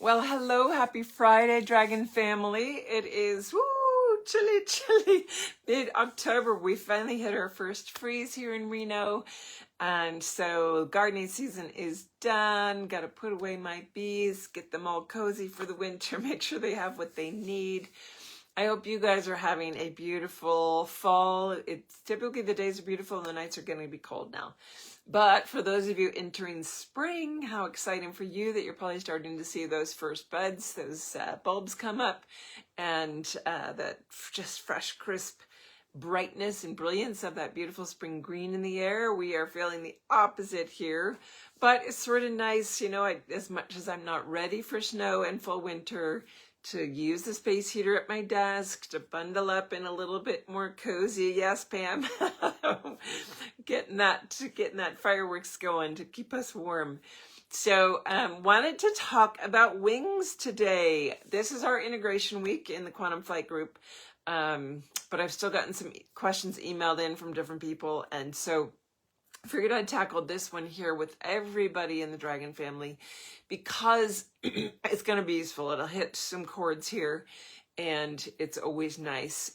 Well, hello, happy Friday, Dragon family. It is, chilly, mid-October. We finally hit our first freeze here in Reno. And so gardening season is done. Got to put away my bees, get them all cozy for the winter, make sure they have what they need. I hope you guys are having a beautiful fall. It's typically the days are beautiful and the nights are going to be cold now. But for those of you entering spring, how exciting for you that you're probably starting to see those first buds, those bulbs come up, and that just fresh, crisp brightness and brilliance of that beautiful spring green in the air. We are feeling the opposite here, but it's sort of nice, you know, as much as I'm not ready for snow and full winter, to use the space heater at my desk, to bundle up in a little bit more cozy. Yes, Pam. getting that fireworks going to keep us warm. So wanted to talk about wings today. This is our integration week in the Quantum Flight group. But I've still gotten some questions emailed in from different people. And so I figured I'd tackle this one here with everybody in the Dragon family because it's going to be useful. It'll hit some chords here, and it's always nice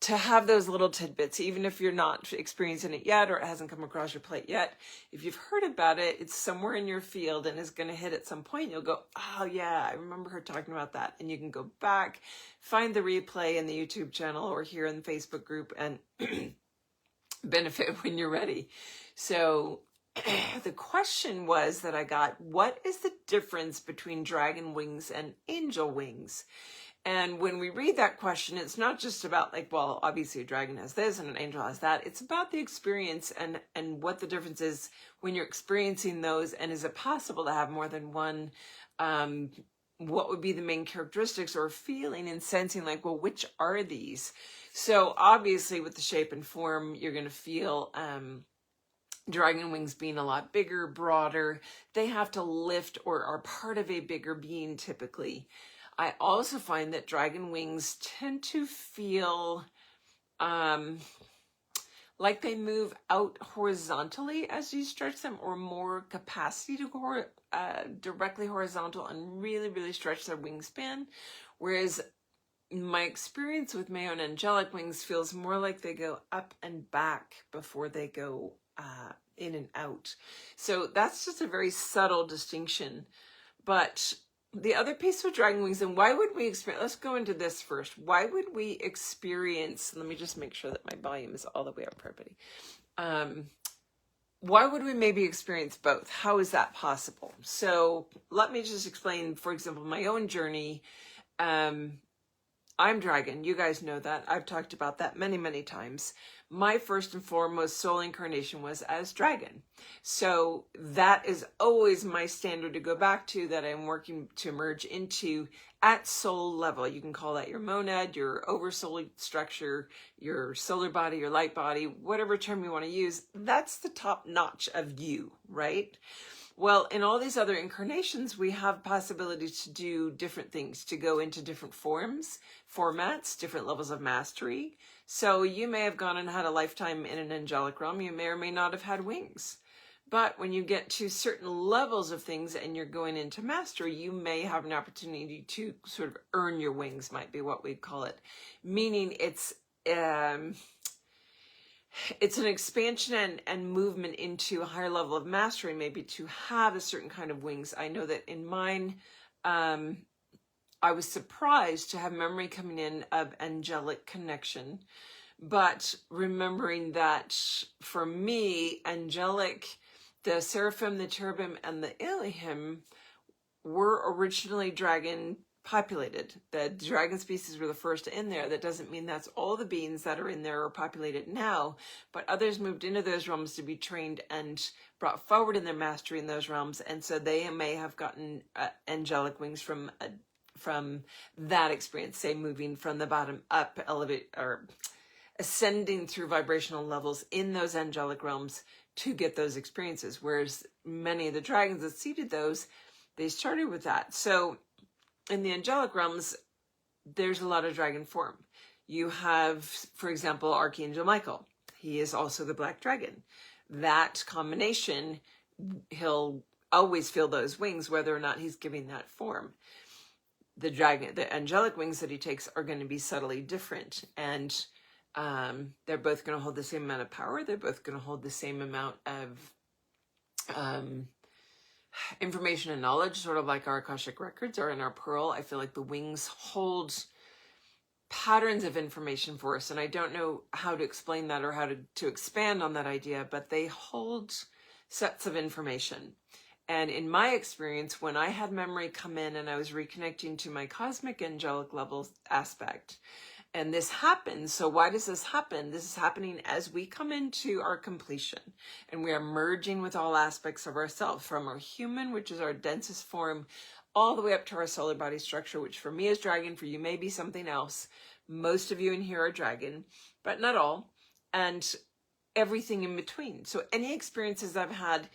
to have those little tidbits, even if you're not experiencing it yet or it hasn't come across your plate yet. If you've heard about it, it's somewhere in your field and is going to hit at some point. You'll go, oh yeah, I remember her talking about that. And you can go back, find the replay in the YouTube channel or here in the Facebook group and benefit when you're ready. So the question was that I got, what is the difference between dragon wings and angel wings? And when we read that question, it's not just about like, well, obviously a dragon has this and an angel has that. It's about the experience and what the difference is when you're experiencing those. And is it possible to have more than one? What would be the main characteristics or feeling and sensing like, well, which are these? So obviously with the shape and form, you're going to feel dragon wings being a lot bigger, broader. They have to lift or are part of a bigger being typically. I also find that dragon wings tend to feel like they move out horizontally as you stretch them, or more capacity to go directly horizontal and really, really stretch their wingspan. Whereas my experience with Mayo and angelic wings feels more like they go up and back before they go in and out. So that's just a very subtle distinction. But the other piece with dragon wings, and why would we experience, let's go into this first. Why would we experience, let me just make sure that my volume is all the way up for everybody. Why would we maybe experience both? How is that possible? So let me just explain, for example, my own journey. I'm dragon. You guys know that. I've talked about that many, many times. My first and foremost soul incarnation was as dragon. So that is always my standard to go back to, that I'm working to merge into at soul level. You can call that your monad, your oversoul structure, your solar body, your light body, whatever term you want to use. That's the top notch of you, right? Well, in all these other incarnations, we have possibilities to do different things, to go into different formats, different levels of mastery. So you may have gone and had a lifetime in an angelic realm. You may or may not have had wings. But when you get to certain levels of things and you're going into mastery, you may have an opportunity to sort of earn your wings, might be what we'd call it. Meaning it's an expansion and movement into a higher level of mastery, maybe to have a certain kind of wings. I know that in mine, I was surprised to have memory coming in of angelic connection, but remembering that for me, angelic, the seraphim, the cherubim, and the Elohim were originally dragon populated. The dragon species were the first in there. That doesn't mean that's all the beings that are in there are populated now, but others moved into those realms to be trained and brought forward in their mastery in those realms. And so they may have gotten angelic wings from that experience, say moving from the bottom up, elevate or ascending through vibrational levels in those angelic realms to get those experiences. Whereas many of the dragons that seeded those, they started with that. So in the angelic realms, there's a lot of dragon form. You have, for example, Archangel Michael. He is also the black dragon. That combination, he'll always feel those wings, whether or not he's giving that form. The dragon, the angelic wings that he takes are going to be subtly different, and they're both going to hold the same amount of power. They're both going to hold the same amount of information and knowledge, sort of like our Akashic records or in our pearl. I feel like the wings hold patterns of information for us, and I don't know how to explain that or how to expand on that idea, but they hold sets of information. And in my experience, when I had memory come in and I was reconnecting to my cosmic angelic level aspect, and this happens, so why does this happen? This is happening as we come into our completion, and we are merging with all aspects of ourselves, from our human, which is our densest form, all the way up to our solar body structure, which for me is dragon, for you may be something else. Most of you in here are dragon, but not all, and everything in between. So any experiences I've had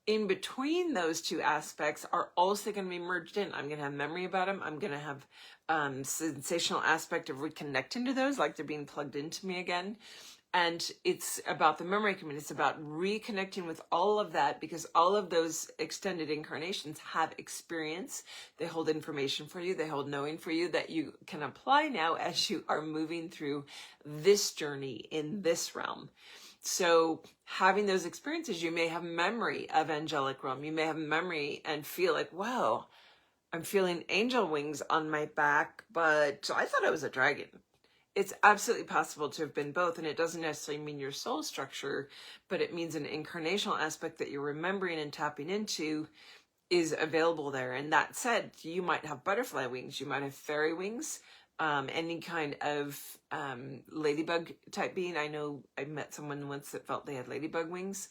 in between those two aspects are also going to be merged in. I'm going to have memory about them. I'm going to have sensational aspect of reconnecting to those, like they're being plugged into me again. And it's about the memory community. It's about reconnecting with all of that, because all of those extended incarnations have experience. They hold information for you. They hold knowing for you that you can apply now as you are moving through this journey in this realm. So having those experiences, you may have memory of angelic realm. You may have memory and feel like, wow, I'm feeling angel wings on my back, but I thought I was a dragon. It's absolutely possible to have been both, and it doesn't necessarily mean your soul structure, but it means an incarnational aspect that you're remembering and tapping into is available there. And that said, you might have butterfly wings, you might have fairy wings, any kind of ladybug type being. I know I met someone once that felt they had ladybug wings,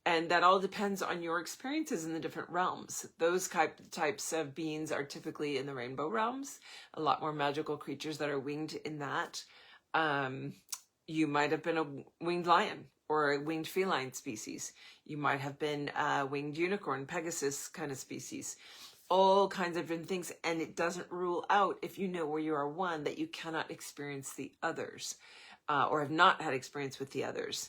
and that all depends on your experiences in the different realms. Those types of beings are typically in the rainbow realms, a lot more magical creatures that are winged in that. You might have been a winged lion or a winged feline species. You might have been a winged unicorn, Pegasus kind of species. All kinds of different things, and it doesn't rule out, if you know where you are one, that you cannot experience the others, or have not had experience with the others.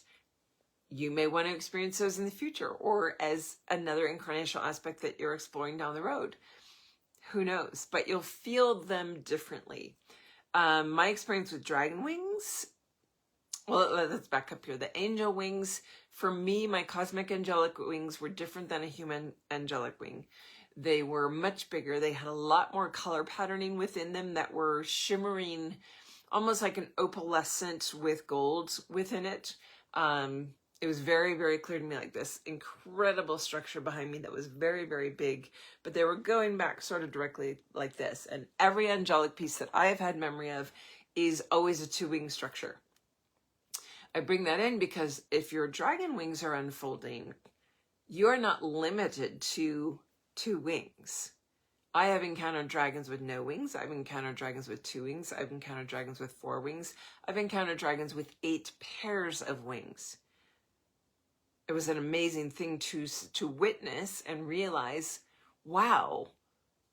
You may want to experience those in the future, or as another incarnational aspect that you're exploring down the road. Who knows? But you'll feel them differently. My experience with dragon wings, well, let's back up here. The angel wings, for me, my cosmic angelic wings were different than a human angelic wing. They were much bigger. They had a lot more color patterning within them that were shimmering, almost like an opalescent with gold within it. It was very, very clear to me, like this incredible structure behind me that was very, very big, but they were going back sort of directly like this. And every angelic piece that I have had memory of is always a two-wing structure. I bring that in because if your dragon wings are unfolding, you're not limited to 2 wings. I have encountered dragons with no wings. I've encountered dragons with 2 wings. I've encountered dragons with 4 wings. I've encountered dragons with 8 pairs of wings. It was an amazing thing to witness and realize, wow,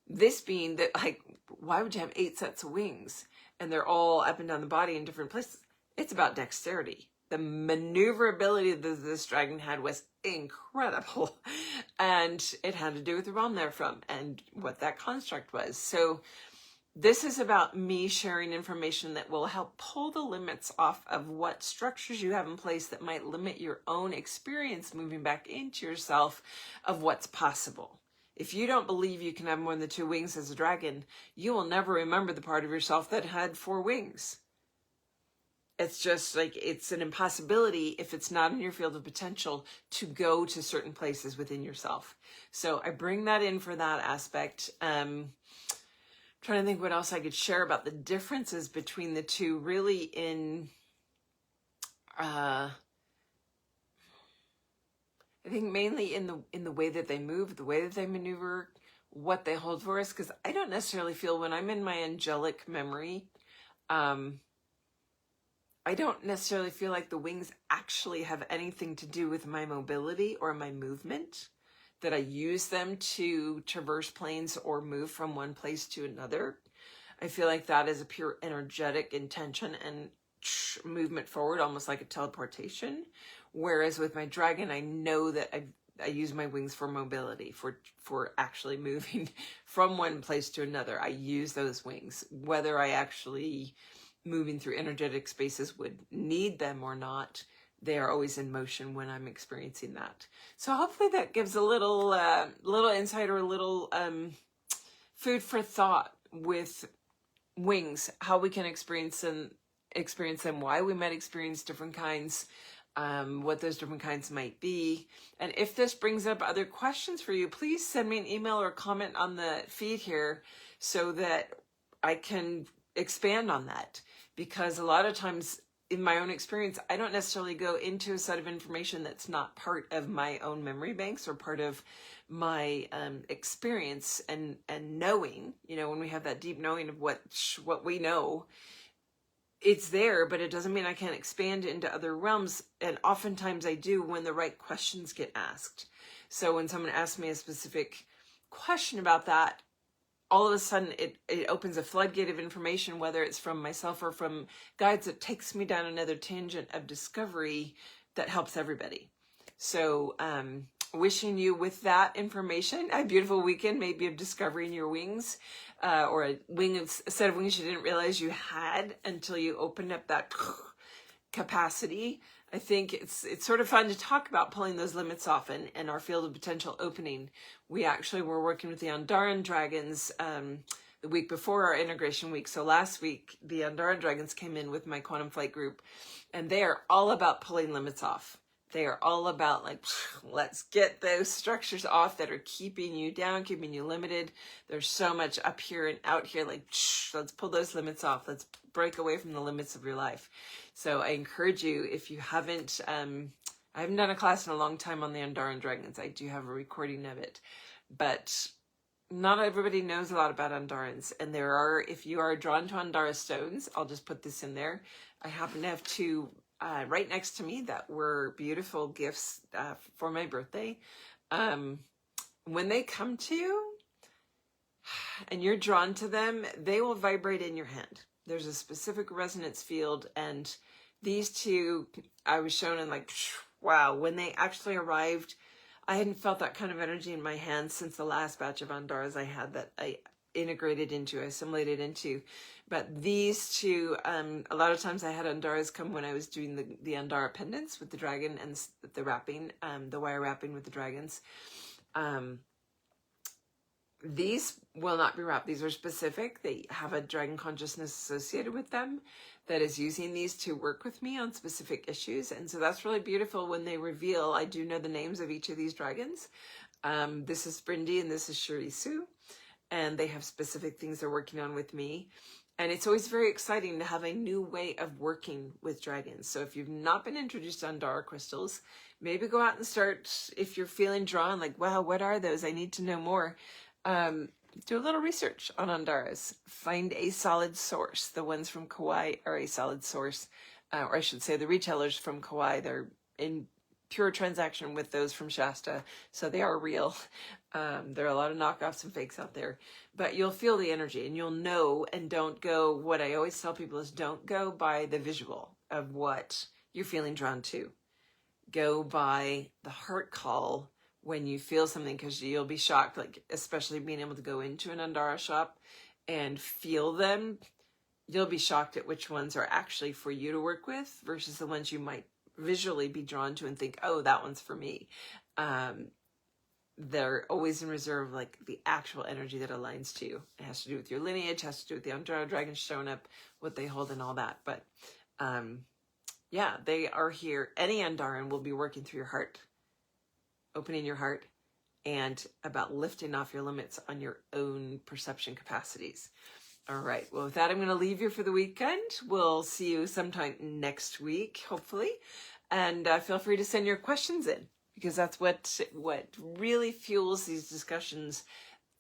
this being that, like, why would you have 8 sets of wings? And they're all up and down the body in different places. It's about dexterity. The maneuverability that this dragon had was incredible. And it had to do with the realm they're from and what that construct was. So this is about me sharing information that will help pull the limits off of what structures you have in place that might limit your own experience moving back into yourself of what's possible. If you don't believe you can have more than 2 wings as a dragon, you will never remember the part of yourself that had 4 wings. It's just like, it's an impossibility if it's not in your field of potential to go to certain places within yourself. So I bring that in for that aspect. Trying to think what else I could share about the differences between the two, really in, I think mainly in the way that they move, the way that they maneuver, what they hold for us, because I don't necessarily feel when I'm in my angelic memory, I don't necessarily feel like the wings actually have anything to do with my mobility or my movement, that I use them to traverse planes or move from one place to another. I feel like that is a pure energetic intention and movement forward, almost like a teleportation. Whereas with my dragon, I know that I use my wings for mobility, for actually moving from one place to another. I use those wings, whether I actually moving through energetic spaces would need them or not. They are always in motion when I'm experiencing that. So hopefully that gives a little insight or a little food for thought with wings, how we can experience them, why we might experience different kinds, what those different kinds might be. And if this brings up other questions for you, please send me an email or comment on the feed here so that I can expand on that. Because a lot of times in my own experience, I don't necessarily go into a set of information that's not part of my own memory banks or part of my experience and knowing, when we have that deep knowing of what we know, it's there, but it doesn't mean I can't expand into other realms. And oftentimes I do when the right questions get asked. So when someone asks me a specific question about that, all of a sudden it opens a floodgate of information, whether it's from myself or from guides, that takes me down another tangent of discovery that helps everybody. So wishing you with that information a beautiful weekend, maybe of discovering your wings, or a set of wings you didn't realize you had until you opened up that capacity. I think it's sort of fun to talk about pulling those limits off and our field of potential opening. We actually were working with the Andaran dragons the week before our integration week. So last week, the Andaran dragons came in with my quantum flight group, and they are all about pulling limits off. They are all about like, let's get those structures off that are keeping you down, keeping you limited. There's so much up here and out here, like, let's pull those limits off. Let's break away from the limits of your life. So I encourage you, if you haven't, I haven't done a class in a long time on the Andaran dragons. I do have a recording of it, but not everybody knows a lot about Andarans. And there are, if you are drawn to Andara stones, I'll just put this in there. I happen to have two right next to me that were beautiful gifts for my birthday. When they come to you and you're drawn to them, they will vibrate in your hand. There's a specific resonance field, and these two I was shown in like, wow, when they actually arrived, I hadn't felt that kind of energy in my hands since the last batch of Andaras I had that I integrated into, assimilated into. But these two, a lot of times I had Andaras come when I was doing the Andara pendants with the dragon and the wrapping, the wire wrapping with the dragons. These will not be wrapped. These are specific. They have a dragon consciousness associated with them that is using these to work with me on specific issues. And so that's really beautiful when they reveal. I do know the names of each of these dragons. This is Brindy and this is Sharisu. And they have specific things they're working on with me. And it's always very exciting to have a new way of working with dragons. So if you've not been introduced to Andara crystals, maybe go out and start, if you're feeling drawn, like, wow, what are those? I need to know more. Do a little research on Andaras. Find a solid source. The ones from Kauai are a solid source. Or I should say the retailers from Kauai, they're in pure transaction with those from Shasta. So they are real. There are a lot of knockoffs and fakes out there. But you'll feel the energy and you'll know, and don't go, what I always tell people is don't go by the visual of what you're feeling drawn to. Go by the heart call when you feel something, because you'll be shocked, like especially being able to go into an Andara shop and feel them. You'll be shocked at which ones are actually for you to work with versus the ones you might visually be drawn to and think, oh, that one's for me. They're always in reserve, like the actual energy that aligns to you. It has to do with your lineage, has to do with the Andara dragons showing up, what they hold and all that. But yeah, they are here. Any Andaran will be working through your heart, opening your heart, and about lifting off your limits on your own perception capacities. All right. Well, with that, I'm going to leave you for the weekend. We'll see you sometime next week, hopefully. And feel free to send your questions in, because that's what really fuels these discussions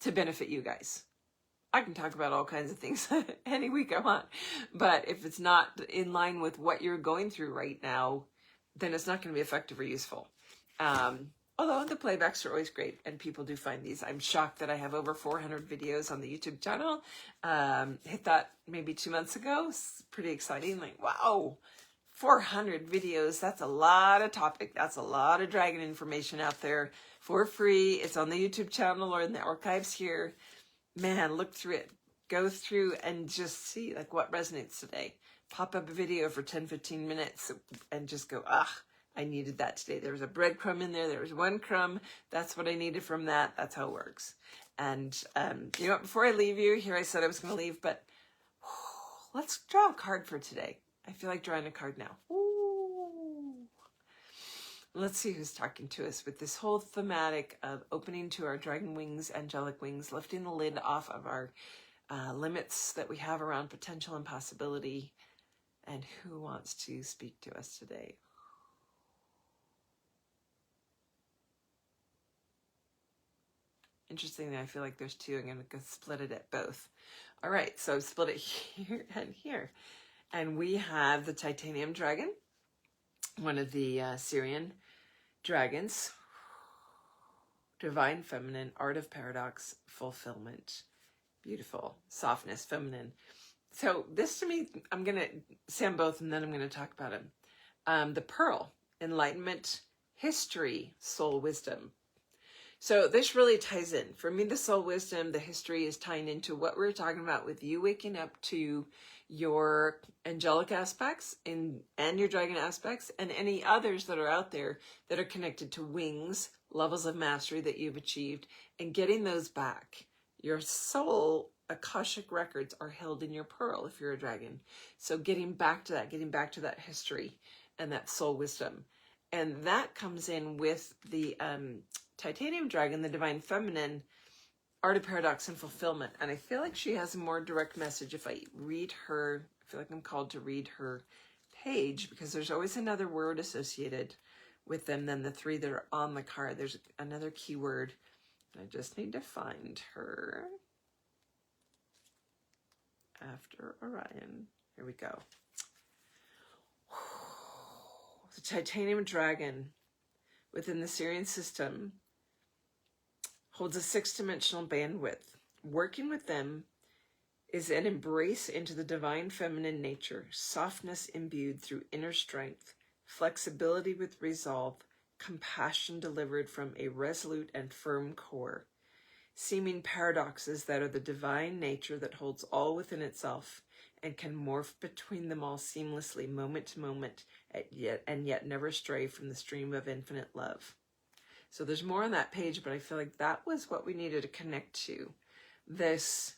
to benefit you guys. I can talk about all kinds of things any week I want, but if it's not in line with what you're going through right now, then it's not going to be effective or useful. Although the playbacks are always great and people do find these. I'm shocked that I have over 400 videos on the YouTube channel. Hit that maybe 2 months ago. It's pretty exciting. Like, wow, 400 videos. That's a lot of topic. That's a lot of dragon information out there for free. It's on the YouTube channel or in the archives here. Man, look through it. Go through and just see like what resonates today. Pop up a video for 10, 15 minutes and just go, I needed that today. There was a breadcrumb in there. There was one crumb. That's what I needed from that. That's how it works. And you know what? Before I leave you, here I said I was going to leave, but let's draw a card for today. I feel like drawing a card now. Ooh. Let's see who's talking to us with this whole thematic of opening to our dragon wings, angelic wings, lifting the lid off of our limits that we have around potential and possibility. And who wants to speak to us today? Interestingly, I feel like there's two. I'm going to split it at both. All right, so I've split it here and here. And we have the titanium dragon, one of the Syrian dragons. Divine feminine, art of paradox, fulfillment. Beautiful, softness, feminine. So this to me, I'm going to say them both and then I'm going to talk about them. The pearl, enlightenment, history, soul wisdom. So this really ties in. For me, the soul wisdom, the history is tying into what we're talking about with you waking up to your angelic aspects and your dragon aspects and any others that are out there that are connected to wings, levels of mastery that you've achieved, and getting those back. Your soul Akashic records are held in your pearl if you're a dragon. So getting back to that history and that soul wisdom. And that comes in with the titanium dragon, the divine feminine, art of paradox and fulfillment. And I feel like she has a more direct message if I read her. I feel like I'm called to read her page because there's always another word associated with them than the three that are on the card. There's another keyword. I just need to find her. After Orion. Here we go. The titanium dragon within the Syrian system holds a 6-dimensional bandwidth. Working with them is an embrace into the divine feminine nature, softness imbued through inner strength, flexibility with resolve, compassion delivered from a resolute and firm core, seeming paradoxes that are the divine nature that holds all within itself and can morph between them all seamlessly, moment to moment, and yet never stray from the stream of infinite love. So there's more on that page, but I feel like that was what we needed to connect to. This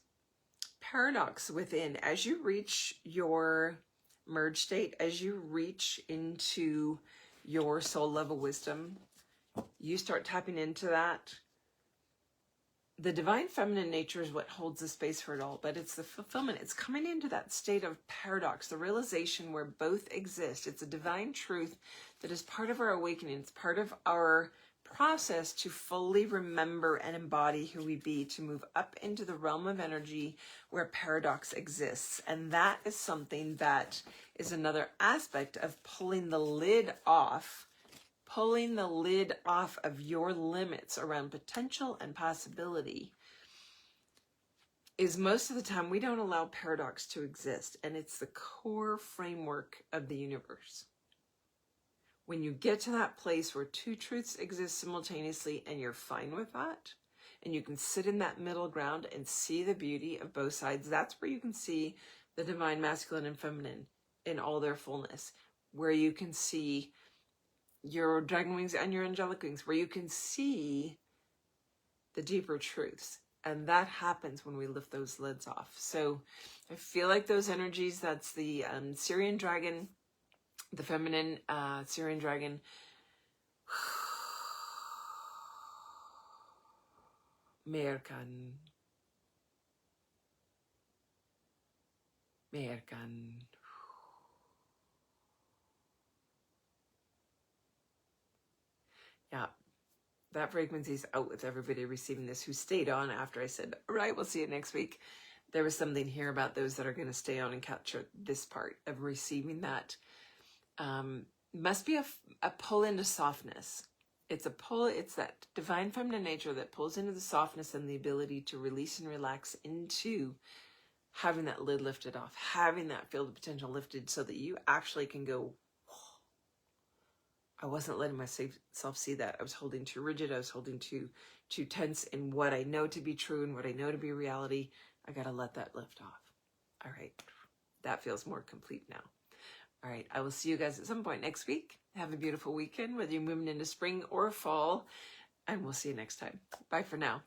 paradox within, as you reach your merge state, as you reach into your soul level wisdom, you start tapping into that. The divine feminine nature is what holds the space for it all, but it's the fulfillment. It's coming into that state of paradox, the realization where both exist. It's a divine truth that is part of our awakening. It's part of our process to fully remember and embody who we be, to move up into the realm of energy where paradox exists. And that is something that is another aspect of pulling the lid off of your limits around potential and possibility. Is most of the time we don't allow paradox to exist, and it's the core framework of the universe. When you get to that place where two truths exist simultaneously and you're fine with that, and you can sit in that middle ground and see the beauty of both sides, that's where you can see the divine masculine and feminine in all their fullness, where you can see your dragon wings and your angelic wings, where you can see the deeper truths. And that happens when we lift those lids off. So I feel like those energies, that's the Syrian dragon, the feminine Syrian dragon. Merkan. Yeah, that frequency's out with everybody receiving this who stayed on after I said, all right, we'll see you next week. There was something here about those that are going to stay on and capture this part of receiving that. Must be a pull into softness. It's a pull, it's that divine feminine nature that pulls into the softness and the ability to release and relax into having that lid lifted off, having that field of potential lifted so that you actually can go I wasn't letting myself see that. I was holding too rigid. I was holding too tense in what I know to be true and what I know to be reality. I got to let that lift off. All right. That feels more complete now. All right. I will see you guys at some point next week. Have a beautiful weekend, whether you're moving into spring or fall. And we'll see you next time. Bye for now.